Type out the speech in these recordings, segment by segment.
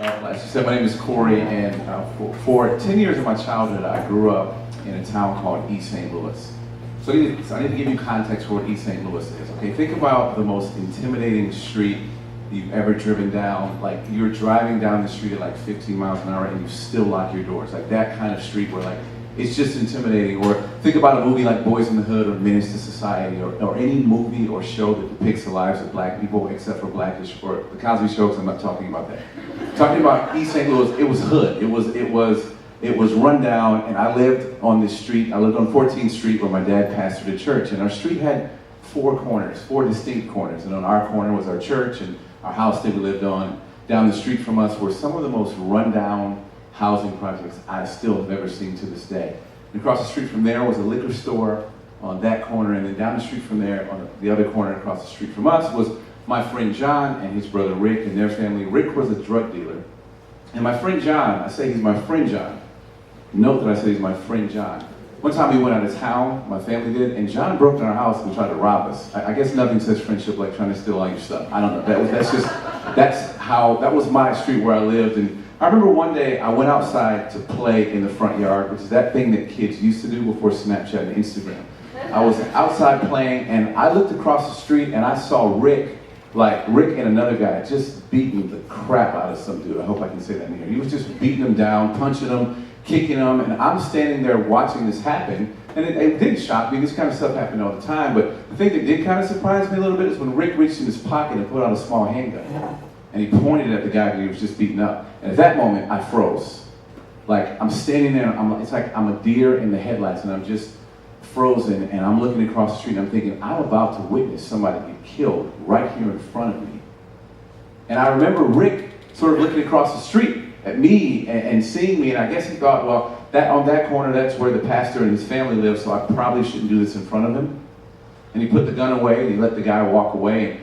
As you said, my name is Corey, and for 10 years of my childhood, I grew up in a town called East St. Louis. So I need to give you context for what East St. Louis is. Okay, think about the most intimidating street you've ever driven down. Like, you're driving down the street at like 15 miles an hour and you still lock your doors. Like that kind of street where like it's just intimidating. Or think about a movie like Boys in the Hood or Menace to Society, or any movie or show that depicts the lives of black people, except for Blackish or the Cosby Show, because I'm not talking about that. Talking about East St. Louis, it was hood. It was run down, and I lived on this street. I lived on 14th Street where my dad pastored a church, and our street had four distinct corners. And on our corner was our church and our house that we lived on. Down the street from us were some of the most rundown housing projects I still have ever seen to this day. And across the street from there was a liquor store on that corner, and then down the street from there, on the other corner across the street from us, was my friend John and his brother Rick and their family. Rick was a drug dealer. And my friend John, I say he's my friend John. Note that I say he's my friend John. One time we went out of town, my family did, and John broke into our house and tried to rob us. I guess nothing says friendship like trying to steal all your stuff. I don't know. That was my street where I lived. And I remember one day I went outside to play in the front yard, which is that thing that kids used to do before Snapchat and Instagram. I was outside playing, and I looked across the street and I saw Rick and another guy just beating the crap out of some dude. I hope I can say that in here. He was just beating him down, punching him, kicking him, and I'm standing there watching this happen. And it didn't shock me. This kind of stuff happened all the time. But the thing that did kind of surprise me a little bit is when Rick reached in his pocket and pulled out a small handgun. And he pointed at the guy that he was just beating up. And at that moment, I froze. Like, I'm standing there, it's like I'm a deer in the headlights, and I'm just frozen, and I'm looking across the street, and I'm thinking, I'm about to witness somebody get killed right here in front of me. And I remember Rick sort of looking across the street at me and seeing me, and I guess he thought, well, on that corner, that's where the pastor and his family live, so I probably shouldn't do this in front of him. And he put the gun away, and he let the guy walk away. And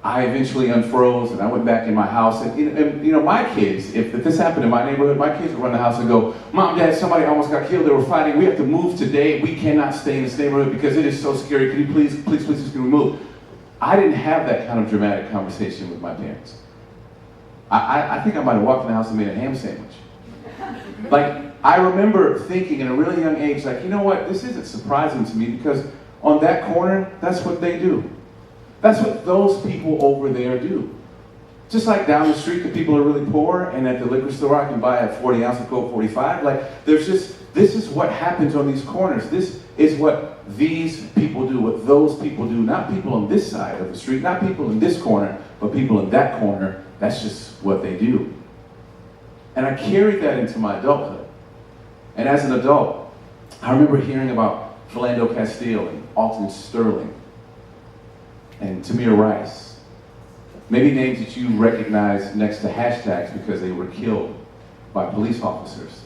I eventually unfroze, and I went back in my house. And you know, my kids, if this happened in my neighborhood, my kids would run the house and go, Mom, Dad, somebody almost got killed. They were fighting. We have to move today. We cannot stay in this neighborhood because it is so scary. Can you please just can we move? I didn't have that kind of dramatic conversation with my parents. I think I might have walked in the house and made a ham sandwich. Like, I remember thinking at a really young age, like, you know what, this isn't surprising to me because on that corner, that's what they do. That's what those people over there do. Just like down the street, the people are really poor, and at the liquor store, I can buy a 40 ounce of Coke 45. Like, this is what happens on these corners. This is what these people do, what those people do. Not people on this side of the street, not people in this corner, but people in that corner. That's just what they do. And I carried that into my adulthood. And as an adult, I remember hearing about Philando Castile and Alton Sterling and Tamir Rice. Maybe names that you recognize next to hashtags because they were killed by police officers.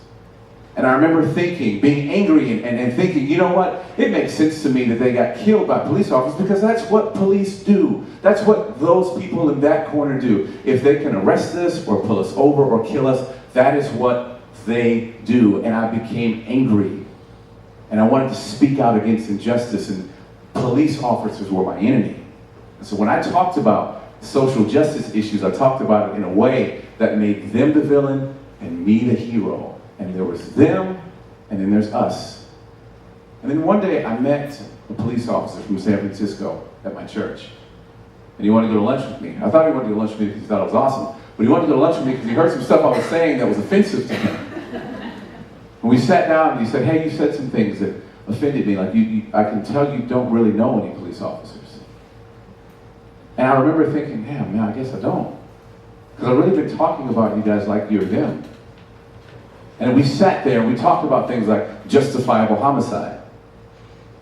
And I remember thinking, being angry and thinking, you know what? It makes sense to me that they got killed by police officers because that's what police do. That's what those people in that corner do. If they can arrest us or pull us over or kill us, that is what they do. And I became angry. And I wanted to speak out against injustice, and police officers were my enemy. And so when I talked about social justice issues, I talked about it in a way that made them the villain and me the hero. And there was them, and then there's us. And then one day I met a police officer from San Francisco at my church. And he wanted to go to lunch with me. I thought he wanted to go to lunch with me because he thought it was awesome. But he wanted to go to lunch with me because he heard some stuff I was saying that was offensive to him. And we sat down and he said, hey, you said some things that offended me. Like, I can tell you don't really know any police officers. And I remember thinking, damn, man, I guess I don't. Because I've really been talking about you guys like you're them. And we sat there and we talked about things like justifiable homicide.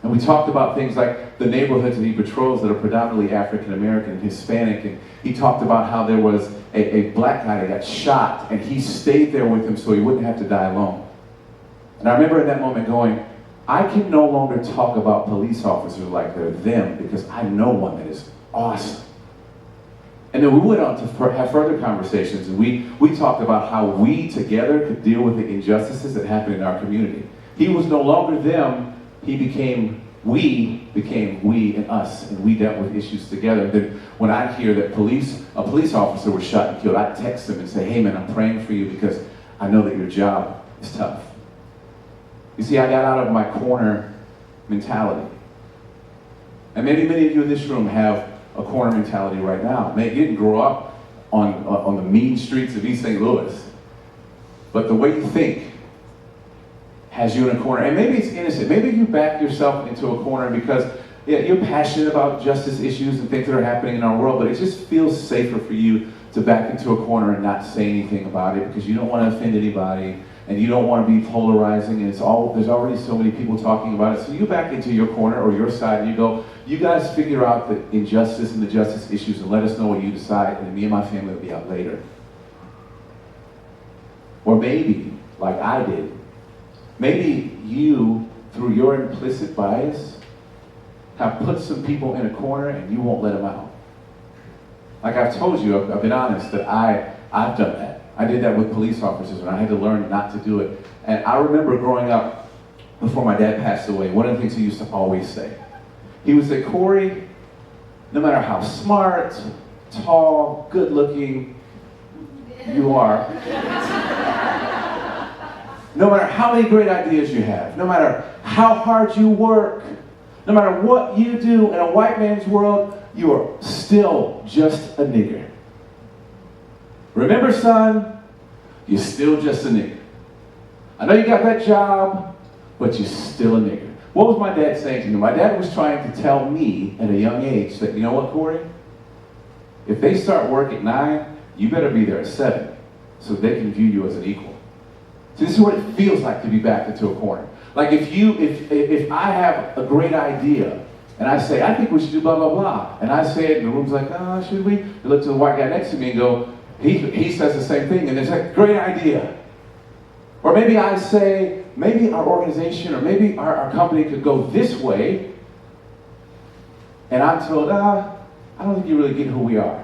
And we talked about things like the neighborhoods that he patrols that are predominantly African American and Hispanic. And he talked about how there was a black guy that got shot, and he stayed there with him so he wouldn't have to die alone. And I remember in that moment going, I can no longer talk about police officers like they're them because I know one that is awesome. And then we went on to have further conversations, and we talked about how we together could deal with the injustices that happen in our community. He was no longer them, he became we, became we and us, and we dealt with issues together. Then when I hear that a police officer was shot and killed, I text them and say, hey man, I'm praying for you because I know that your job is tough. You see, I got out of my corner mentality. And maybe many of you in this room have a corner mentality right now. Maybe you didn't grow up on the mean streets of East St. Louis, but the way you think has you in a corner. And maybe it's innocent. Maybe you back yourself into a corner because you're passionate about justice issues and things that are happening in our world, but it just feels safer for you to back into a corner and not say anything about it because you don't want to offend anybody and you don't want to be polarizing, and there's already so many people talking about it. So you back into your corner or your side and you go, you guys figure out the injustice and the justice issues and let us know what you decide, and me and my family will be out later. Or maybe, like I did, maybe you, through your implicit bias, have put some people in a corner and you won't let them out. Like I've told you, I've been honest, that I've done that. I did that with police officers and I had to learn not to do it. And I remember growing up, before my dad passed away, one of the things he used to always say, he would say, Corey, no matter how smart, tall, good looking you are, no matter how many great ideas you have, no matter how hard you work, no matter what you do in a white man's world, you are still just a nigger. Remember, son, you're still just a nigger. I know you got that job, but you're still a nigger. What was my dad saying to me? My dad was trying to tell me at a young age that, you know what, Corey? If they start work at 9, you better be there at 7 so they can view you as an equal. So this is what it feels like to be backed into a corner. Like if I have a great idea and I say, I think we should do blah, blah, blah, and I say it and the room's like, oh, should we? You look to the white guy next to me and go, he says the same thing, and it's like, great idea. Or maybe I say, maybe our organization or maybe our company could go this way, and I'm told, I don't think you really get who we are.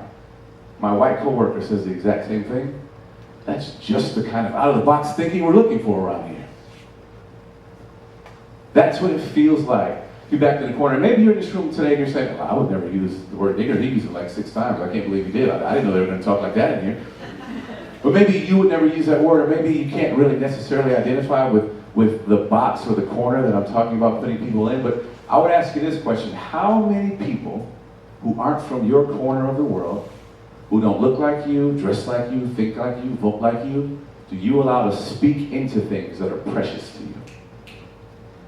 My white coworker says the exact same thing. That's just the kind of out-of-the-box thinking we're looking for around here. That's what it feels like. You're back in the corner. Maybe you're in this room today and you're saying, I would never use the word nigger. He used it like 6 times. I can't believe he did. I didn't know they were going to talk like that in here. But maybe you would never use that word, or maybe you can't really necessarily identify with the box or the corner that I'm talking about putting people in. But I would ask you this question. How many people who aren't from your corner of the world, who don't look like you, dress like you, think like you, vote like you, do you allow to speak into things that are precious to you?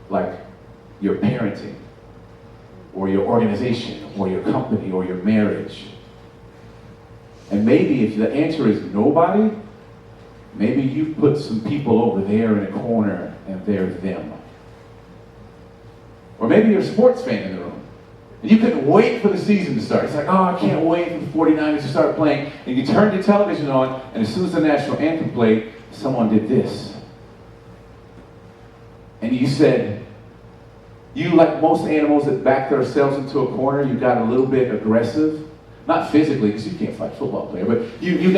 Like your parenting, or your organization, or your company, or your marriage. And maybe if the answer is nobody, maybe you put some people over there in a corner and they're them. Or maybe you're a sports fan in the room. And you couldn't wait for the season to start. It's like, oh, I can't wait for the 49ers to start playing. And you turned your television on, and as soon as the national anthem played, someone did this. And you said, you, like most animals that back themselves into a corner, you got a little bit aggressive. Not physically, because you can't fight a football player, but you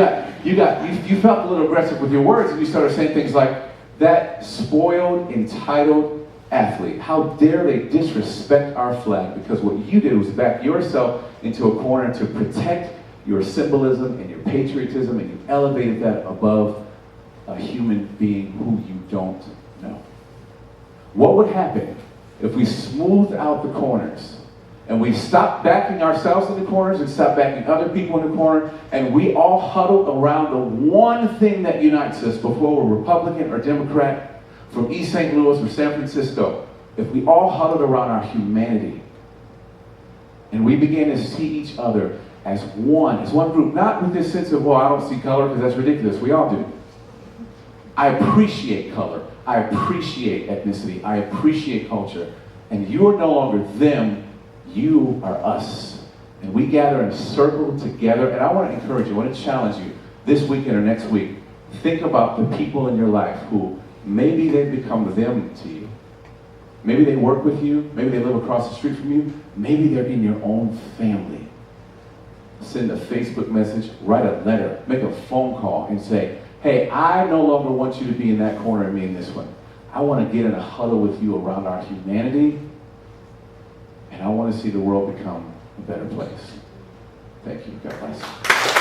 felt a little aggressive with your words, and you started saying things like, that spoiled, entitled athlete, how dare they disrespect our flag, because what you did was back yourself into a corner to protect your symbolism and your patriotism, and you elevated that above a human being who you don't know. What would happen if we smoothed out the corners and we stopped backing ourselves in the corners and stopped backing other people in the corner, and we all huddled around the one thing that unites us before we're Republican or Democrat, from East St. Louis or San Francisco, if we all huddled around our humanity and we began to see each other as one group, not with this sense of, well, I don't see color because that's ridiculous. We all do. I appreciate color. I appreciate ethnicity. I appreciate culture. And you are no longer them, you are us. And we gather in a circle together. And I want to encourage you, I want to challenge you this weekend or next week. Think about the people in your life who maybe they've become them to you. Maybe they work with you. Maybe they live across the street from you. Maybe they're in your own family. Send a Facebook message, write a letter, make a phone call and say, hey, I no longer want you to be in that corner and me in this one. I want to get in a huddle with you around our humanity, and I want to see the world become a better place. Thank you. God bless.